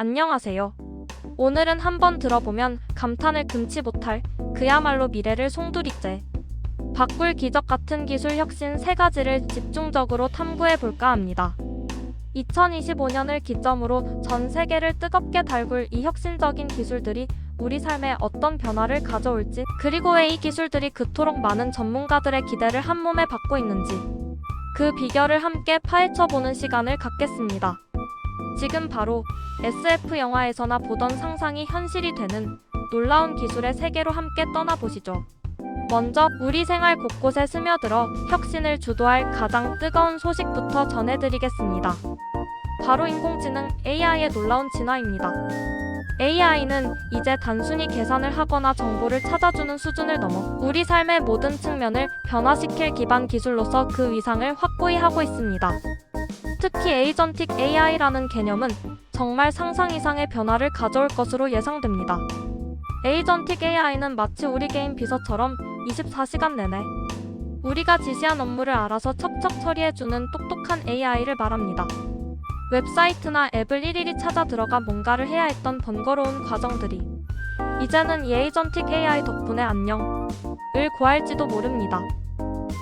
안녕하세요. 오늘은 한번 들어보면 감탄을 금치 못할 그야말로 미래를 송두리째 바꿀 기적 같은 기술 혁신 3가지를 집중적으로 탐구해 볼까 합니다. 2025년을 기점으로 전 세계를 뜨겁게 달굴 이 혁신적인 기술들이 우리 삶에 어떤 변화를 가져올지, 그리고 왜 이 기술들이 그토록 많은 전문가들의 기대를 한몸에 받고 있는지, 그 비결을 함께 파헤쳐보는 시간을 갖겠습니다. 지금 바로 SF 영화에서나 보던 상상이 현실이 되는 놀라운 기술의 세계로 함께 떠나보시죠. 먼저 우리 생활 곳곳에 스며들어 혁신을 주도할 가장 뜨거운 소식부터 전해드리겠습니다. 바로 인공지능 AI의 놀라운 진화입니다. AI는 이제 단순히 계산을 하거나 정보를 찾아주는 수준을 넘어 우리 삶의 모든 측면을 변화시킬 기반 기술로서 그 위상을 확고히 하고 있습니다. 특히 에이전틱 AI라는 개념은 정말 상상 이상의 변화를 가져올 것으로 예상됩니다. 에이전틱 AI는 마치 우리 개인 비서처럼 24시간 내내 우리가 지시한 업무를 알아서 척척 처리해주는 똑똑한 AI를 말합니다. 웹사이트나 앱을 일일이 찾아 들어가 뭔가를 해야 했던 번거로운 과정들이 이제는 이 에이전틱 AI 덕분에 안녕을 구할지도 모릅니다.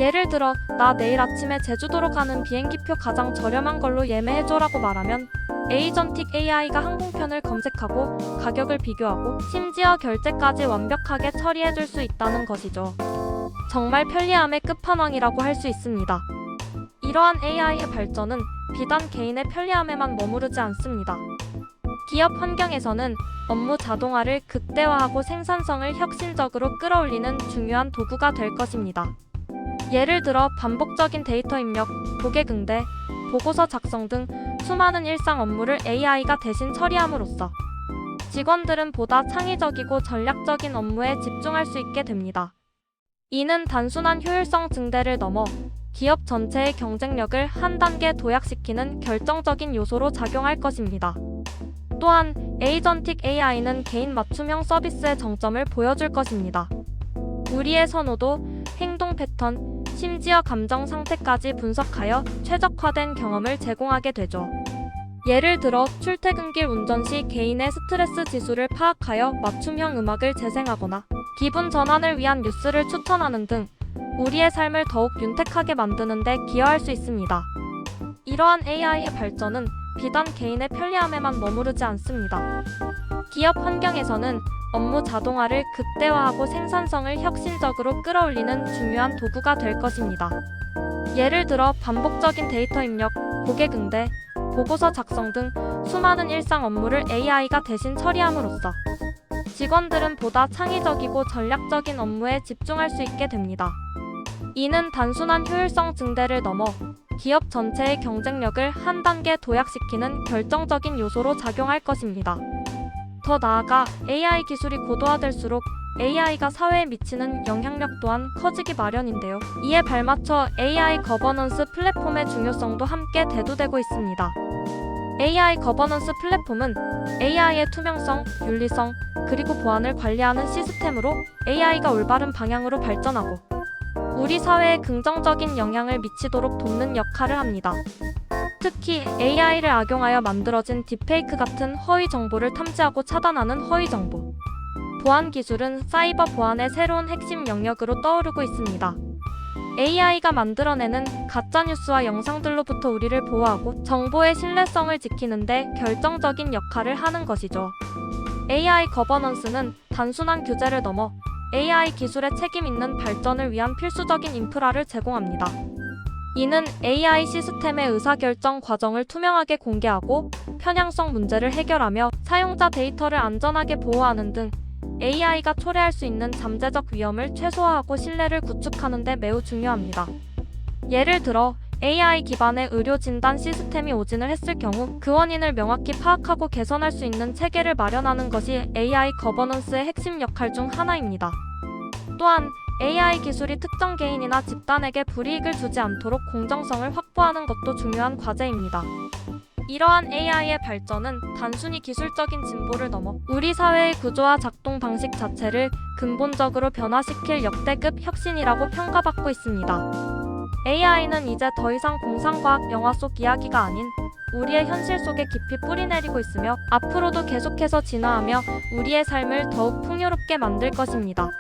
예를 들어, 나 내일 아침에 제주도로 가는 비행기표 가장 저렴한 걸로 예매해줘라고 말하면 에이전틱 AI가 항공편을 검색하고 가격을 비교하고 심지어 결제까지 완벽하게 처리해줄 수 있다는 것이죠. 정말 편리함의 끝판왕이라고 할 수 있습니다. 이러한 AI의 발전은 비단 개인의 편리함에만 머무르지 않습니다. 기업 환경에서는 업무 자동화를 극대화하고 생산성을 혁신적으로 끌어올리는 중요한 도구가 될 것입니다. 예를 들어 반복적인 데이터 입력, 고객 응대, 보고서 작성 등 수많은 일상 업무를 AI가 대신 처리함으로써 직원들은 보다 창의적이고 전략적인 업무에 집중할 수 있게 됩니다. 이는 단순한 효율성 증대를 넘어 기업 전체의 경쟁력을 한 단계 도약시키는 결정적인 요소로 작용할 것입니다. 또한 에이전틱 AI는 개인 맞춤형 서비스의 정점을 보여줄 것입니다. 우리의 선호도, 행동 패턴, 심지어 감정 상태까지 분석하여 최적화된 경험을 제공하게 되죠. 예를 들어 출퇴근길 운전 시 개인의 스트레스 지수를 파악하여 맞춤형 음악을 재생하거나 기분 전환을 위한 뉴스를 추천하는 등 우리의 삶을 더욱 윤택하게 만드는 데 기여할 수 있습니다. 이러한 AI의 발전은 비단 개인의 편리함에만 머무르지 않습니다. 기업 환경에서는 업무 자동화를 극대화하고 생산성을 혁신적으로 끌어올리는 중요한 도구가 될 것입니다. 예를 들어 반복적인 데이터 입력, 고객 응대, 보고서 작성 등 수많은 일상 업무를 AI가 대신 처리함으로써 직원들은 보다 창의적이고 전략적인 업무에 집중할 수 있게 됩니다. 이는 단순한 효율성 증대를 넘어 기업 전체의 경쟁력을 한 단계 도약시키는 결정적인 요소로 작용할 것입니다. 더 나아가 AI 기술이 고도화될수록 AI가 사회에 미치는 영향력 또한 커지기 마련인데요. 이에 발맞춰 AI 거버넌스 플랫폼의 중요성도 함께 대두되고 있습니다. AI 거버넌스 플랫폼은 AI의 투명성, 윤리성, 그리고 보안을 관리하는 시스템으로 AI가 올바른 방향으로 발전하고 우리 사회에 긍정적인 영향을 미치도록 돕는 역할을 합니다. 특히 AI를 악용하여 만들어진 딥페이크 같은 허위 정보를 탐지하고 차단하는 허위 정보 보안 기술은 사이버 보안의 새로운 핵심 영역으로 떠오르고 있습니다. AI가 만들어내는 가짜뉴스와 영상들로부터 우리를 보호하고 정보의 신뢰성을 지키는 데 결정적인 역할을 하는 것이죠. AI 거버넌스는 단순한 규제를 넘어 AI 기술의 책임 있는 발전을 위한 필수적인 인프라를 제공합니다. 이는 AI 시스템의 의사결정 과정을 투명하게 공개하고 편향성 문제를 해결하며 사용자 데이터를 안전하게 보호하는 등 AI가 초래할 수 있는 잠재적 위험을 최소화하고 신뢰를 구축하는 데 매우 중요합니다. 예를 들어 AI 기반의 의료 진단 시스템이 오진을 했을 경우 그 원인을 명확히 파악하고 개선할 수 있는 체계를 마련하는 것이 AI 거버넌스의 핵심 역할 중 하나입니다. 또한 AI 기술이 특정 개인이나 집단에게 불이익을 주지 않도록 공정성을 확보하는 것도 중요한 과제입니다. 이러한 AI의 발전은 단순히 기술적인 진보를 넘어 우리 사회의 구조와 작동 방식 자체를 근본적으로 변화시킬 역대급 혁신이라고 평가받고 있습니다. AI는 이제 더 이상 공상과학 영화 속 이야기가 아닌 우리의 현실 속에 깊이 뿌리내리고 있으며 앞으로도 계속해서 진화하며 우리의 삶을 더욱 풍요롭게 만들 것입니다.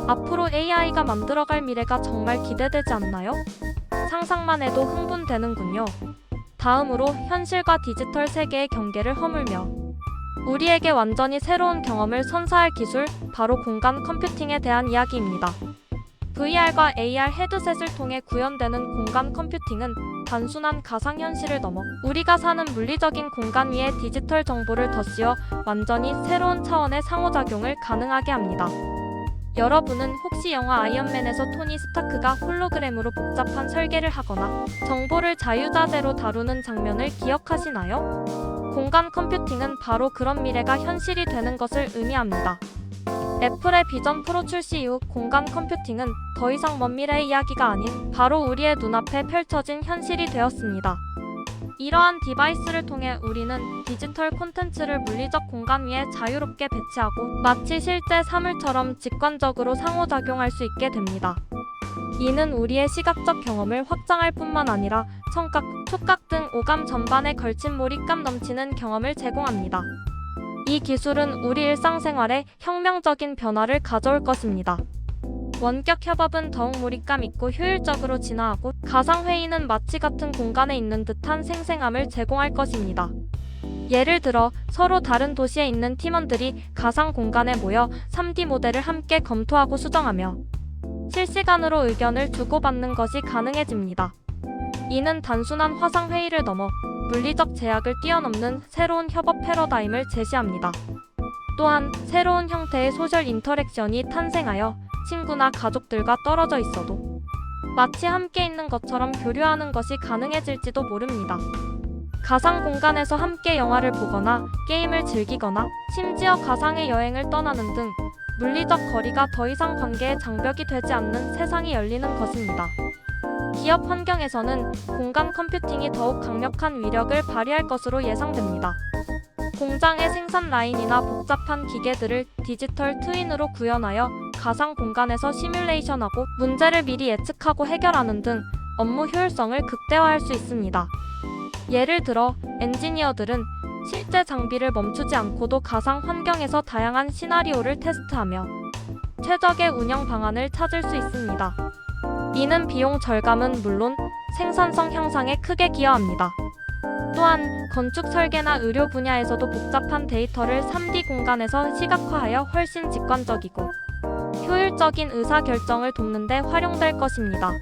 앞으로 AI가 만들어갈 미래가 정말 기대되지 않나요? 상상만 해도 흥분되는군요. 다음으로 현실과 디지털 세계의 경계를 허물며 우리에게 완전히 새로운 경험을 선사할 기술, 바로 공간 컴퓨팅에 대한 이야기입니다. VR과 AR 헤드셋을 통해 구현되는 공간 컴퓨팅은 단순한 가상현실을 넘어 우리가 사는 물리적인 공간 위에 디지털 정보를 덧씌워 완전히 새로운 차원의 상호작용을 가능하게 합니다. 여러분은 혹시 영화 아이언맨에서 토니 스타크가 홀로그램으로 복잡한 설계를 하거나 정보를 자유자재로 다루는 장면을 기억하시나요? 공간 컴퓨팅은 바로 그런 미래가 현실이 되는 것을 의미합니다. 애플의 비전 프로 출시 이후 공간 컴퓨팅은 더 이상 먼 미래의 이야기가 아닌 바로 우리의 눈앞에 펼쳐진 현실이 되었습니다. 이러한 디바이스를 통해 우리는 디지털 콘텐츠를 물리적 공간 위에 자유롭게 배치하고 마치 실제 사물처럼 직관적으로 상호작용할 수 있게 됩니다. 이는 우리의 시각적 경험을 확장할 뿐만 아니라 청각, 촉각 등 오감 전반에 걸친 몰입감 넘치는 경험을 제공합니다. 이 기술은 우리 일상생활에 혁명적인 변화를 가져올 것입니다. 원격 협업은 더욱 몰입감 있고 효율적으로 진화하고 가상회의는 마치 같은 공간에 있는 듯한 생생함을 제공할 것입니다. 예를 들어 서로 다른 도시에 있는 팀원들이 가상 공간에 모여 3D 모델을 함께 검토하고 수정하며 실시간으로 의견을 주고받는 것이 가능해집니다. 이는 단순한 화상회의를 넘어 물리적 제약을 뛰어넘는 새로운 협업 패러다임을 제시합니다. 또한 새로운 형태의 소셜 인터랙션이 탄생하여 친구나 가족들과 떨어져 있어도 마치 함께 있는 것처럼 교류하는 것이 가능해질지도 모릅니다. 가상 공간에서 함께 영화를 보거나 게임을 즐기거나 심지어 가상의 여행을 떠나는 등 물리적 거리가 더 이상 관계의 장벽이 되지 않는 세상이 열리는 것입니다. 기업 환경에서는 공간 컴퓨팅이 더욱 강력한 위력을 발휘할 것으로 예상됩니다. 공장의 생산 라인이나 복잡한 기계들을 디지털 트윈으로 구현하여 가상 공간에서 시뮬레이션하고 문제를 미리 예측하고 해결하는 등 업무 효율성을 극대화할 수 있습니다. 예를 들어 엔지니어들은 실제 장비를 멈추지 않고도 가상 환경에서 다양한 시나리오를 테스트하며 최적의 운영 방안을 찾을 수 있습니다. 이는 비용 절감은 물론 생산성 향상에 크게 기여합니다. 또한 건축 설계나 의료 분야에서도 복잡한 데이터를 3D 공간에서 시각화하여 훨씬 직관적이고 효율적인 의사결정을 돕는 데 활용될 것입니다.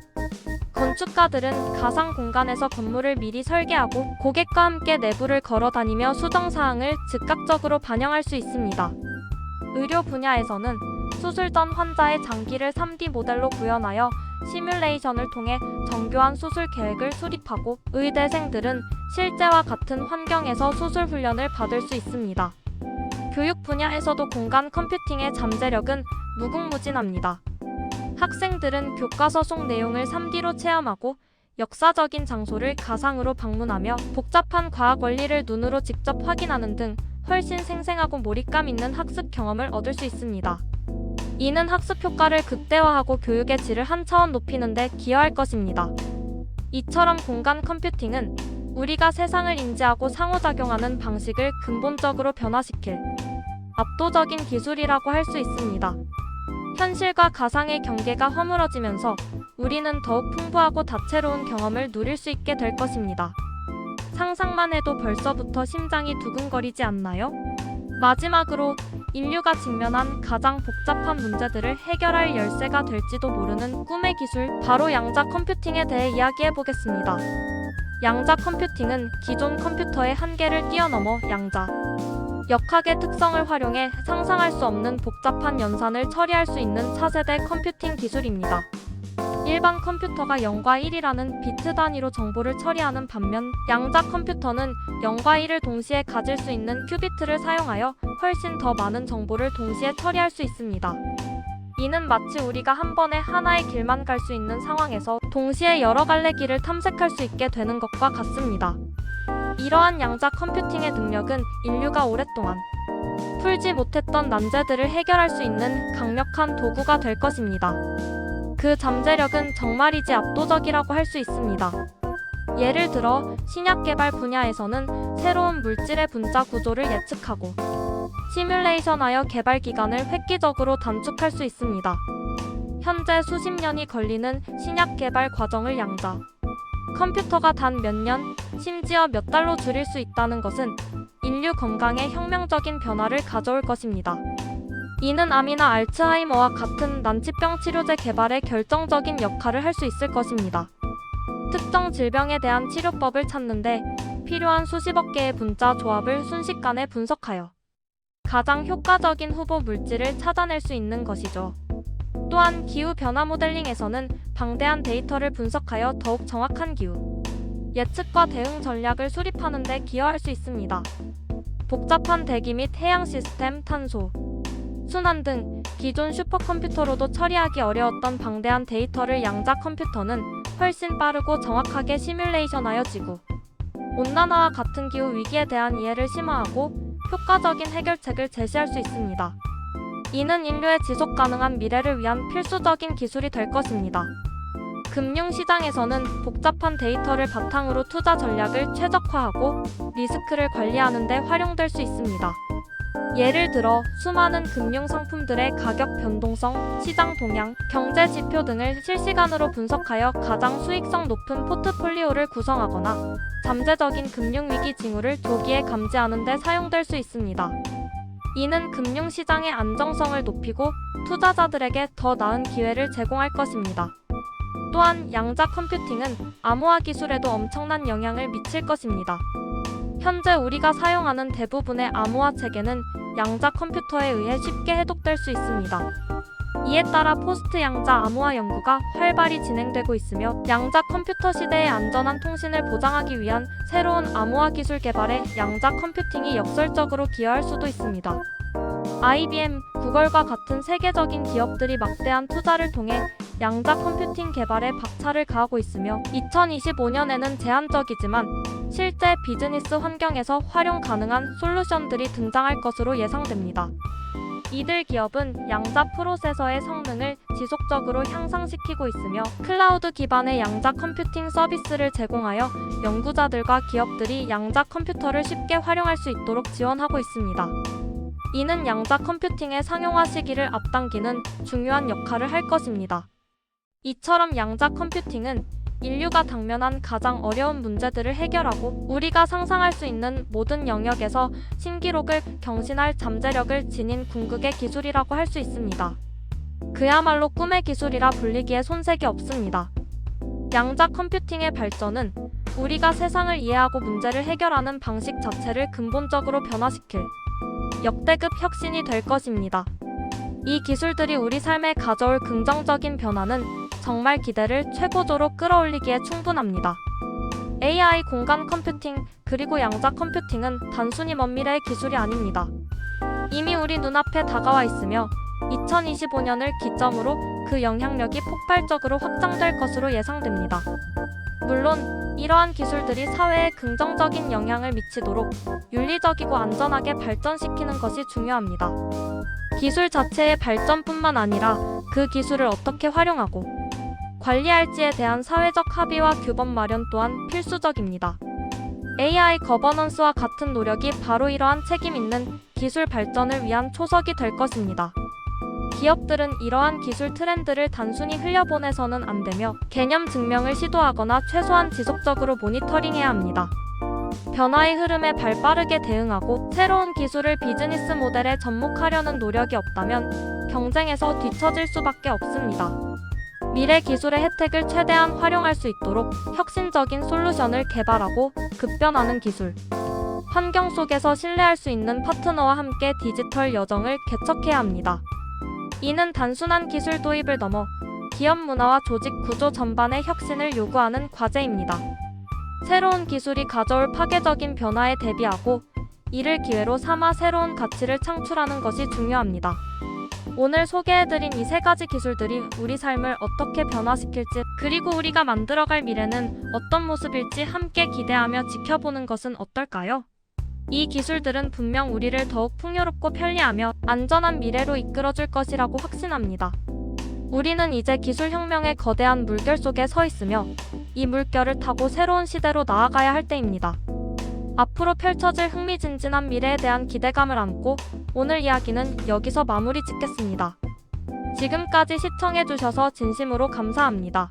건축가들은 가상 공간에서 건물을 미리 설계하고 고객과 함께 내부를 걸어다니며 수정사항을 즉각적으로 반영할 수 있습니다. 의료 분야에서는 수술 전 환자의 장기를 3D 모델로 구현하여 시뮬레이션을 통해 정교한 수술 계획을 수립하고 의대생들은 실제와 같은 환경에서 수술 훈련을 받을 수 있습니다. 교육 분야에서도 공간 컴퓨팅의 잠재력은 무궁무진합니다. 학생들은 교과서 속 내용을 3D로 체험하고 역사적인 장소를 가상으로 방문하며 복잡한 과학 원리를 눈으로 직접 확인하는 등 훨씬 생생하고 몰입감 있는 학습 경험을 얻을 수 있습니다. 이는 학습 효과를 극대화하고 교육의 질을 한 차원 높이는 데 기여할 것입니다. 이처럼 공간 컴퓨팅은 우리가 세상을 인지하고 상호작용하는 방식을 근본적으로 변화시킬 압도적인 기술이라고 할 수 있습니다. 현실과 가상의 경계가 허물어지면서 우리는 더욱 풍부하고 다채로운 경험을 누릴 수 있게 될 것입니다. 상상만 해도 벌써부터 심장이 두근거리지 않나요? 마지막으로 인류가 직면한 가장 복잡한 문제들을 해결할 열쇠가 될지도 모르는 꿈의 기술, 바로 양자 컴퓨팅에 대해 이야기해 보겠습니다. 양자 컴퓨팅은 기존 컴퓨터의 한계를 뛰어넘어 양자 역학의 특성을 활용해 상상할 수 없는 복잡한 연산을 처리할 수 있는 차세대 컴퓨팅 기술입니다. 일반 컴퓨터가 0과 1이라는 비트 단위로 정보를 처리하는 반면 양자 컴퓨터는 0과 1을 동시에 가질 수 있는 큐비트를 사용하여 훨씬 더 많은 정보를 동시에 처리할 수 있습니다. 이는 마치 우리가 한 번에 하나의 길만 갈 수 있는 상황에서 동시에 여러 갈래 길을 탐색할 수 있게 되는 것과 같습니다. 이러한 양자 컴퓨팅의 능력은 인류가 오랫동안 풀지 못했던 난제들을 해결할 수 있는 강력한 도구가 될 것입니다. 그 잠재력은 정말이지 압도적이라고 할 수 있습니다. 예를 들어 신약 개발 분야에서는 새로운 물질의 분자 구조를 예측하고 시뮬레이션하여 개발 기간을 획기적으로 단축할 수 있습니다. 현재 수십 년이 걸리는 신약 개발 과정을 양자 컴퓨터가 단 몇 년, 심지어 몇 달로 줄일 수 있다는 것은 인류 건강에 혁명적인 변화를 가져올 것입니다. 이는 암이나 알츠하이머와 같은 난치병 치료제 개발에 결정적인 역할을 할 수 있을 것입니다. 특정 질병에 대한 치료법을 찾는데 필요한 수십억 개의 분자 조합을 순식간에 분석하여 가장 효과적인 후보 물질을 찾아낼 수 있는 것이죠. 또한 기후변화 모델링에서는 방대한 데이터를 분석하여 더욱 정확한 기후 예측과 대응 전략을 수립하는 데 기여할 수 있습니다. 복잡한 대기 및 해양 시스템, 탄소, 순환 등 기존 슈퍼컴퓨터로도 처리하기 어려웠던 방대한 데이터를 양자 컴퓨터는 훨씬 빠르고 정확하게 시뮬레이션하여 지구 온난화와 같은 기후 위기에 대한 이해를 심화하고 효과적인 해결책을 제시할 수 있습니다. 이는 인류의 지속 가능한 미래를 위한 필수적인 기술이 될 것입니다. 금융시장에서는 복잡한 데이터를 바탕으로 투자 전략을 최적화하고 리스크를 관리하는 데 활용될 수 있습니다. 예를 들어 수많은 금융 상품들의 가격 변동성, 시장 동향, 경제 지표 등을 실시간으로 분석하여 가장 수익성 높은 포트폴리오를 구성하거나 잠재적인 금융위기 징후를 조기에 감지하는 데 사용될 수 있습니다. 이는 금융시장의 안정성을 높이고 투자자들에게 더 나은 기회를 제공할 것입니다. 또한 양자 컴퓨팅은 암호화 기술에도 엄청난 영향을 미칠 것입니다. 현재 우리가 사용하는 대부분의 암호화 체계는 양자 컴퓨터에 의해 쉽게 해독될 수 있습니다. 이에 따라 포스트 양자 암호화 연구가 활발히 진행되고 있으며 양자 컴퓨터 시대의 안전한 통신을 보장하기 위한 새로운 암호화 기술 개발에 양자 컴퓨팅이 역설적으로 기여할 수도 있습니다. IBM, 구글과 같은 세계적인 기업들이 막대한 투자를 통해 양자 컴퓨팅 개발에 박차를 가하고 있으며 2025년에는 제한적이지만 실제 비즈니스 환경에서 활용 가능한 솔루션들이 등장할 것으로 예상됩니다. 이들 기업은 양자 프로세서의 성능을 지속적으로 향상시키고 있으며 클라우드 기반의 양자 컴퓨팅 서비스를 제공하여 연구자들과 기업들이 양자 컴퓨터를 쉽게 활용할 수 있도록 지원하고 있습니다. 이는 양자 컴퓨팅의 상용화 시기를 앞당기는 중요한 역할을 할 것입니다. 이처럼 양자 컴퓨팅은 인류가 당면한 가장 어려운 문제들을 해결하고 우리가 상상할 수 있는 모든 영역에서 신기록을 경신할 잠재력을 지닌 궁극의 기술이라고 할 수 있습니다. 그야말로 꿈의 기술이라 불리기에 손색이 없습니다. 양자 컴퓨팅의 발전은 우리가 세상을 이해하고 문제를 해결하는 방식 자체를 근본적으로 변화시킬 역대급 혁신이 될 것입니다. 이 기술들이 우리 삶에 가져올 긍정적인 변화는 정말 기대를 최고조로 끌어올리기에 충분합니다. AI 공간 컴퓨팅 그리고 양자 컴퓨팅은 단순히 먼 미래의 기술이 아닙니다. 이미 우리 눈앞에 다가와 있으며 2025년을 기점으로 그 영향력이 폭발적으로 확장될 것으로 예상됩니다. 물론 이러한 기술들이 사회에 긍정적인 영향을 미치도록 윤리적이고 안전하게 발전시키는 것이 중요합니다. 기술 자체의 발전뿐만 아니라 그 기술을 어떻게 활용하고 관리할지에 대한 사회적 합의와 규범 마련 또한 필수적입니다. AI 거버넌스와 같은 노력이 바로 이러한 책임 있는 기술 발전을 위한 초석이 될 것입니다. 기업들은 이러한 기술 트렌드를 단순히 흘려보내서는 안 되며 개념 증명을 시도하거나 최소한 지속적으로 모니터링해야 합니다. 변화의 흐름에 발빠르게 대응하고 새로운 기술을 비즈니스 모델에 접목하려는 노력이 없다면 경쟁에서 뒤처질 수밖에 없습니다. 미래 기술의 혜택을 최대한 활용할 수 있도록 혁신적인 솔루션을 개발하고 급변하는 기술 환경 속에서 신뢰할 수 있는 파트너와 함께 디지털 여정을 개척해야 합니다. 이는 단순한 기술 도입을 넘어 기업 문화와 조직 구조 전반의 혁신을 요구하는 과제입니다. 새로운 기술이 가져올 파괴적인 변화에 대비하고 이를 기회로 삼아 새로운 가치를 창출하는 것이 중요합니다. 오늘 소개해드린 이 세 가지 기술들이 우리 삶을 어떻게 변화시킬지 그리고 우리가 만들어갈 미래는 어떤 모습일지 함께 기대하며 지켜보는 것은 어떨까요? 이 기술들은 분명 우리를 더욱 풍요롭고 편리하며 안전한 미래로 이끌어줄 것이라고 확신합니다. 우리는 이제 기술혁명의 거대한 물결 속에 서 있으며 이 물결을 타고 새로운 시대로 나아가야 할 때입니다. 앞으로 펼쳐질 흥미진진한 미래에 대한 기대감을 안고 오늘 이야기는 여기서 마무리 짓겠습니다. 지금까지 시청해주셔서 진심으로 감사합니다.